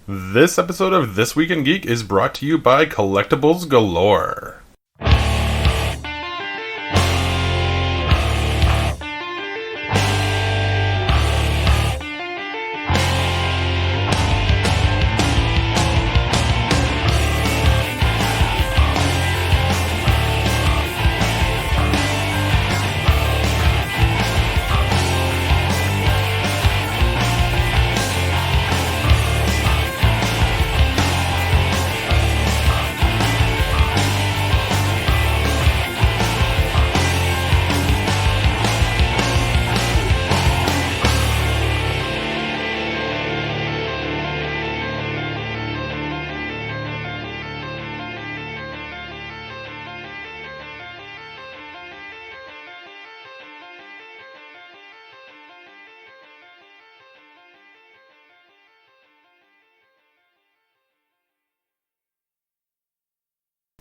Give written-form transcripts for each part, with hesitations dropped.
This episode of This Week in Geek is brought to you by Collectibles Galore.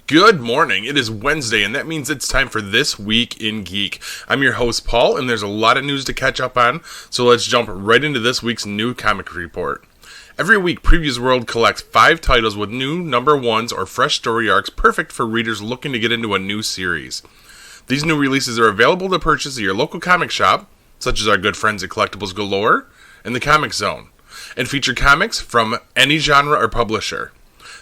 Good morning. It is Wednesday, and that means it's time for This Week in Geek. I'm your host, Paul, and there's a lot of news to catch up on, so let's jump right into this week's new comic report. Every week, Previews World collects 5 titles with new number ones or fresh story arcs perfect for readers looking to get into a new series. These new releases are available to purchase at your local comic shop, such as our good friends at Collectibles Galore and the Comic Zone, and feature comics from any genre or publisher.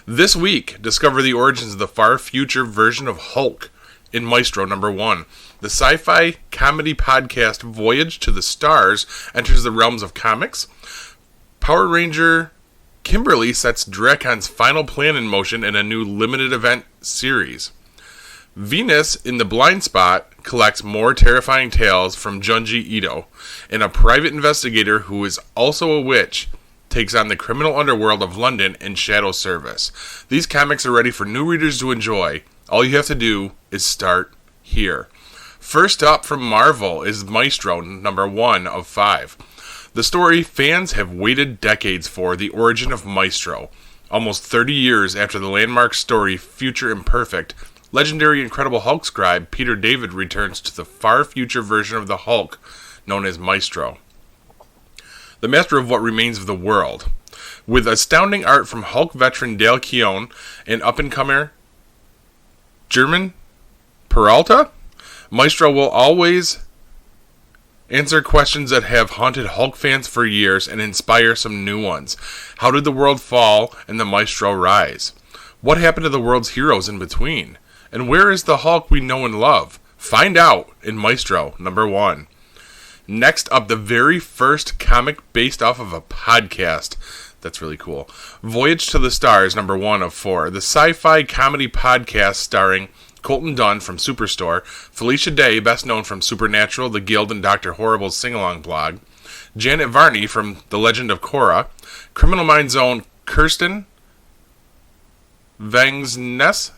This week, discover the origins of the far-future version of Hulk in Maestro number 1. The sci-fi comedy podcast Voyage to the Stars enters the realms of comics. Power Ranger Kimberly sets Dracon's final plan in motion in a new limited event series. Venus in the Blind Spot collects more terrifying tales from Junji Ito, and a private investigator who is also a witch takes on the criminal underworld of London in Shadow Service. These comics are ready for new readers to enjoy. All you have to do is start here. First up from Marvel is Maestro, number 1 of 5. The story fans have waited decades for, the origin of Maestro. Almost 30 years after the landmark story Future Imperfect, legendary Incredible Hulk scribe Peter David returns to the far-future version of the Hulk, known as Maestro, the master of what remains of the world. With astounding art from Hulk veteran Dale Keown and up-and-comer German Peralta, Maestro will always answer questions that have haunted Hulk fans for years and inspire some new ones. How did the world fall and the Maestro rise? What happened to the world's heroes in between? And where is the Hulk we know and love? Find out in Maestro number 1. Next up, the very first comic based off of a podcast. That's really cool. Voyage to the Stars, number 1 of 4. The sci-fi comedy podcast starring Colton Dunn from Superstore, Felicia Day, best known from Supernatural, The Guild, and Dr. Horrible's sing-along blog, Janet Varney from The Legend of Korra, Criminal Minds' own Kirsten Vangsness?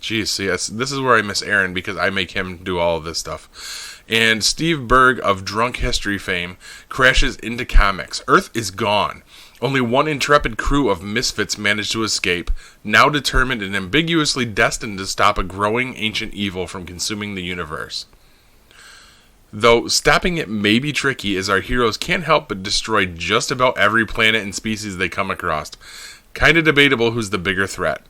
Jeez, yes, this is where I miss Aaron because I make him do all of this stuff. And Steve Berg of Drunk History fame crashes into comics. Earth is gone. Only one intrepid crew of misfits managed to escape, now determined and ambiguously destined to stop a growing ancient evil from consuming the universe. Though stopping it may be tricky, as our heroes can't help but destroy just about every planet and species they come across. Kinda debatable who's the bigger threat.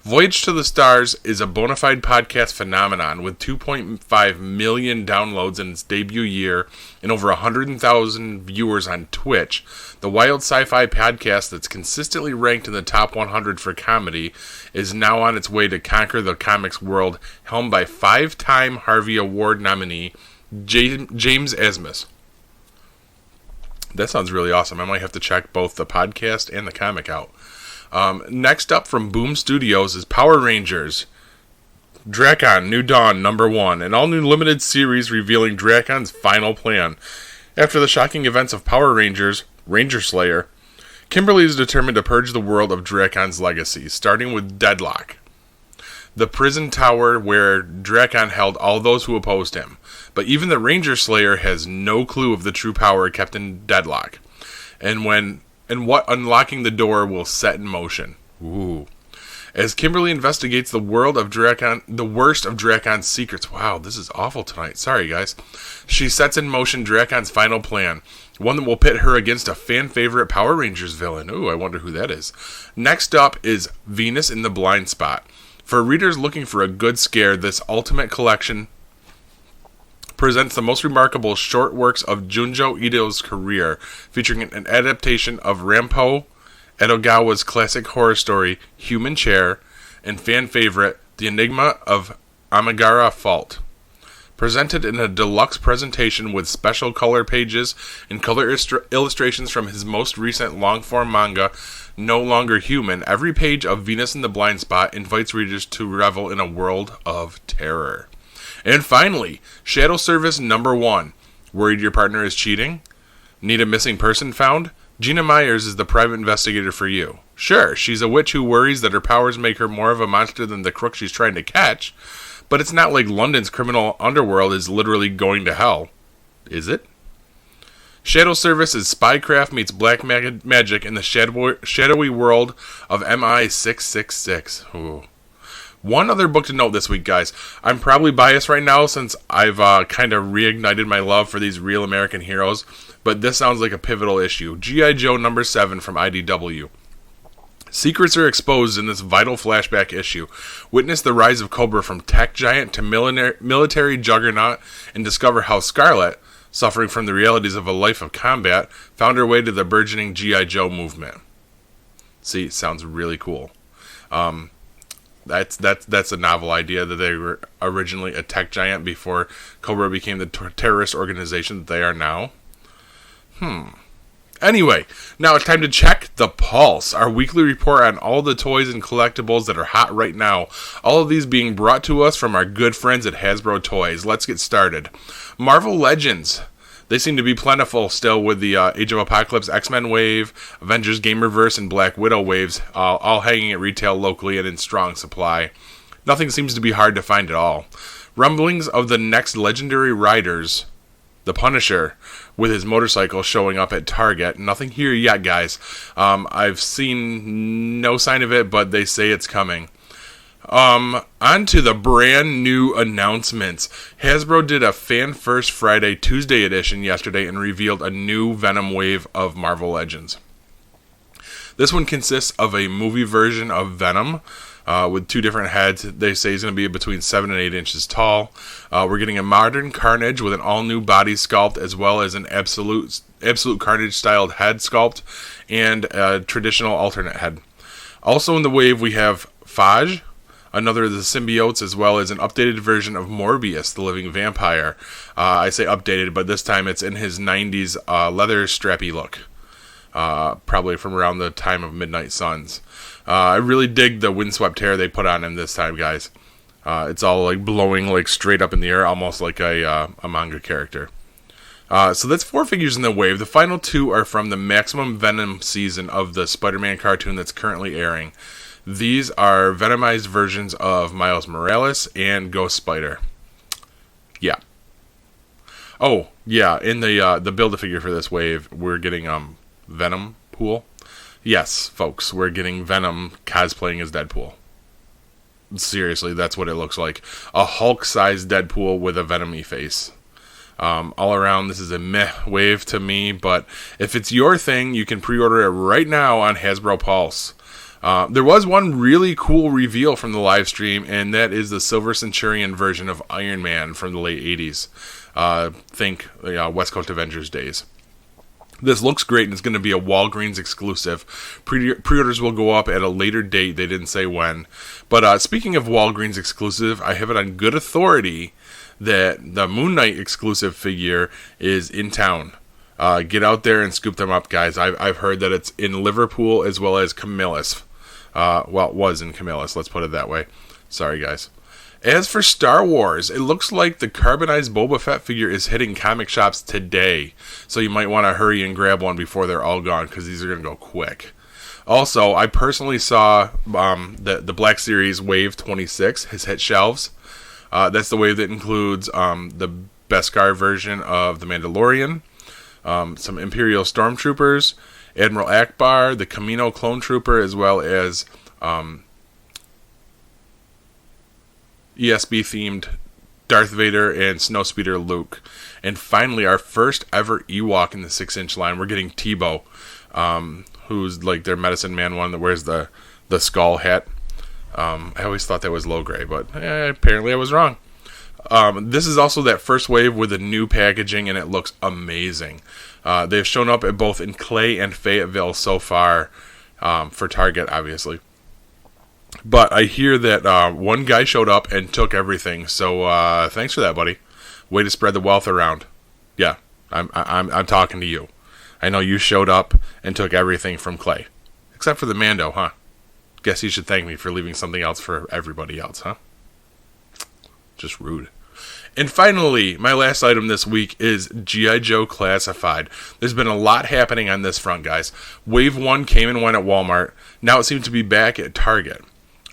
Voyage to the Stars is a bona fide podcast phenomenon with 2.5 million downloads in its debut year and over 100,000 viewers on Twitch. The wild sci-fi podcast that's consistently ranked in the top 100 for comedy is now on its way to conquer the comics world, helmed by 5-time Harvey Award nominee James Asmus. That sounds really awesome. I might have to check both the podcast and the comic out. Next up from Boom Studios is Power Rangers Drakon New Dawn number 1, an all-new limited series revealing Drakon's final plan. After the shocking events of Power Rangers Ranger Slayer, Kimberly is determined to purge the world of Drakon's legacy, starting with Deadlock, the prison tower where Drakon held all those who opposed him. But even the Ranger Slayer has no clue of the true power kept in Deadlock, and what unlocking the door will set in motion. Ooh. As Kimberly investigates the worst of Drakon's secrets. Wow, this is awful tonight. Sorry, guys. She sets in motion Drakon's final plan, one that will pit her against a fan favorite Power Rangers villain. Ooh, I wonder who that is. Next up is Venus in the Blind Spot. For readers looking for a good scare, this ultimate collection presents the most remarkable short works of Junjo Ito's career, featuring an adaptation of Rampo Edogawa's classic horror story, Human Chair, and fan favorite, The Enigma of Amigara Fault. Presented in a deluxe presentation with special color pages and color illustrations from his most recent long-form manga, No Longer Human, every page of Venus in the Blind Spot invites readers to revel in a world of terror. And finally, Shadow Service number 1. Worried your partner is cheating? Need a missing person found? Gina Myers is the private investigator for you. Sure, she's a witch who worries that her powers make her more of a monster than the crook she's trying to catch, but it's not like London's criminal underworld is literally going to hell. Is it? Shadow Service is spycraft meets black magic in the shadowy world of MI666. Ooh. One other book to note this week, guys. I'm probably biased right now since I've kind of reignited my love for these real American heroes, but this sounds like a pivotal issue. G.I. Joe number 7 from IDW. Secrets are exposed in this vital flashback issue. Witness the rise of Cobra from tech giant to military juggernaut and discover how Scarlet, suffering from the realities of a life of combat, found her way to the burgeoning G.I. Joe movement. See, sounds really cool. That's a novel idea that they were originally a tech giant before Cobra became the terrorist organization that they are now. Anyway, now it's time to check the pulse, our weekly report on all the toys and collectibles that are hot right now. All of these being brought to us from our good friends at Hasbro Toys. Let's get started. Marvel Legends. They seem to be plentiful still with the Age of Apocalypse X-Men wave, Avengers Gamerverse, and Black Widow waves, all hanging at retail locally and in strong supply. Nothing seems to be hard to find at all. Rumblings of the next legendary riders, the Punisher, with his motorcycle showing up at Target. Nothing here yet, guys. I've seen no sign of it, but they say it's coming. On to the brand new announcements. Hasbro did a Fan First Friday Tuesday edition yesterday and revealed a new Venom wave of Marvel Legends. This one consists of a movie version of Venom with 2 different heads. They say he's going to be between 7 and 8 inches tall. We're getting a modern Carnage with an all-new body sculpt as well as an absolute Carnage styled head sculpt and a traditional alternate head. Also in the wave we have Faj, another of the symbiotes, as well as an updated version of Morbius, the living vampire. I say updated, but this time it's in his 90s leather strappy look. Probably from around the time of Midnight Suns. I really dig the windswept hair they put on him this time, guys. It's all like blowing like straight up in the air, almost like a manga character. So that's 4 figures in the wave. The final 2 are from the Maximum Venom season of the Spider-Man cartoon that's currently airing. These are Venomized versions of Miles Morales and Ghost Spider. Yeah. Oh, yeah, in the Build-A-Figure for this wave, we're getting Venom Pool. Yes, folks, we're getting Venom cosplaying as Deadpool. Seriously, that's what it looks like. A Hulk-sized Deadpool with a Venom-y face. All around, this is a meh wave to me, but if it's your thing, you can pre-order it right now on Hasbro Pulse. There was one really cool reveal from the live stream, and that is the Silver Centurion version of Iron Man from the late 80s. Think West Coast Avengers days. This looks great, and it's going to be a Walgreens exclusive. Pre-orders will go up at a later date. They didn't say when. But speaking of Walgreens exclusive, I have it on good authority that the Moon Knight exclusive figure is in town. Get out there and scoop them up, guys. I've heard that it's in Liverpool as well as Camillus. Well, it was in Camillus, let's put it that way. Sorry, guys. As for Star Wars, it looks like the carbonized Boba Fett figure is hitting comic shops today. So you might want to hurry and grab one before they're all gone, because these are going to go quick. Also, I personally saw the Black Series Wave 26 has hit shelves. That's the wave that includes the Beskar version of The Mandalorian, some Imperial Stormtroopers, Admiral Akbar, the Kamino Clone Trooper, as well as ESB-themed Darth Vader and Snowspeeder Luke. And finally, our first ever Ewok in the 6-inch line. We're getting Tebow, who's like their medicine man one that wears the skull hat. I always thought that was low grade, but apparently I was wrong. This is also that first wave with the new packaging, and it looks amazing. They've shown up at both in Clay and Fayetteville so far, for Target, obviously. But I hear that one guy showed up and took everything, so thanks for that, buddy. Way to spread the wealth around. Yeah, I'm talking to you. I know you showed up and took everything from Clay, except for the Mando, huh? Guess you should thank me for leaving something else for everybody else, huh? Just rude. And finally, my last item this week is G.I. Joe Classified. There's been a lot happening on this front, guys. Wave 1 came and went at Walmart. Now it seems to be back at Target.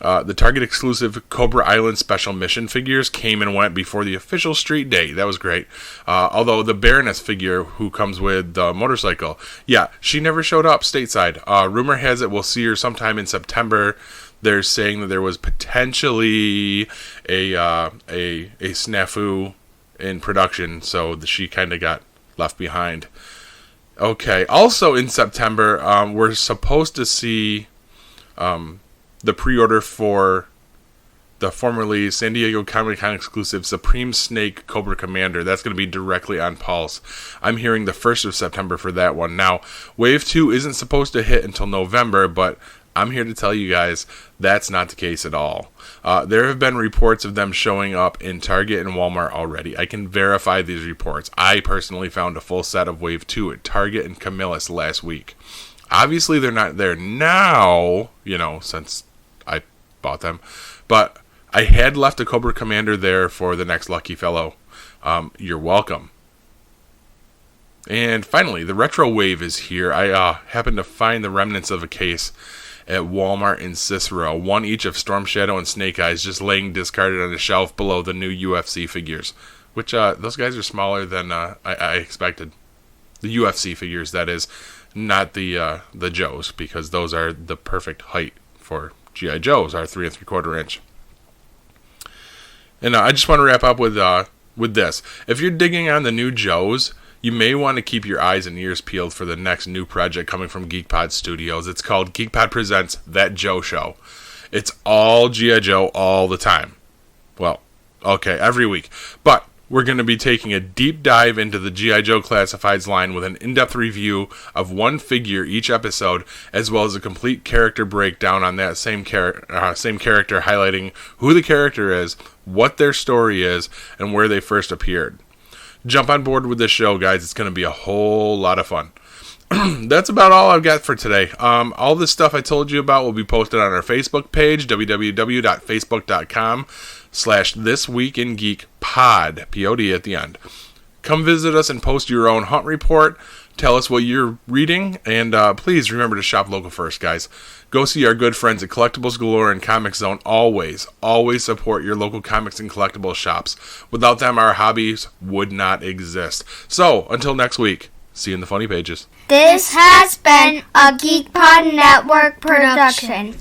The Target exclusive Cobra Island Special Mission figures came and went before the official street date. That was great. Although the Baroness figure, who comes with the motorcycle, yeah, she never showed up stateside. Rumor has it we'll see her sometime in September. They're saying that there was potentially a snafu in production, so she kind of got left behind. Okay. Also in September, we're supposed to see the pre-order for the formerly San Diego Comic-Con exclusive Supreme Snake Cobra Commander. That's going to be directly on Pulse. I'm hearing the 1st of September for that one. Now, Wave 2 isn't supposed to hit until November, but I'm here to tell you guys that's not the case at all. There have been reports of them showing up in Target and Walmart already. I can verify these reports. I personally found a full set of Wave 2 at Target and Camillus last week. Obviously, they're not there now, since I bought them. But I had left a Cobra Commander there for the next lucky fellow. You're welcome. And finally, the Retro Wave is here. I happened to find the remnants of a case at Walmart in Cicero. One each of Storm Shadow and Snake Eyes just laying discarded on a shelf below the new UFC figures. Which, those guys are smaller than I expected. The UFC figures, that is. Not the Joes, because those are the perfect height for G.I. Joes, our 3 3/4 inch. And I just want to wrap up with this. If you're digging on the new Joes, you may want to keep your eyes and ears peeled for the next new project coming from GeekPod Studios. It's called GeekPod Presents That Joe Show. It's all G.I. Joe all the time. Well, okay, every week. But we're going to be taking a deep dive into the G.I. Joe Classifieds line with an in-depth review of one figure each episode, as well as a complete character breakdown on that same character, highlighting who the character is, what their story is, and where they first appeared. Jump on board with this show, guys. It's going to be a whole lot of fun. That's about all I've got for today. All this stuff I told you about will be posted on our Facebook page, www.facebook.com/thisweekingeekpod, P-O-D at the end. Come visit us and post your own hunt report. Tell us what you're reading, and please remember to shop local first, guys. Go see our good friends at Collectibles Galore and Comic Zone. Always support your local comics and collectibles shops. Without them, our hobbies would not exist. So, until next week, see you in the funny pages. This has been a GeekPod Network production.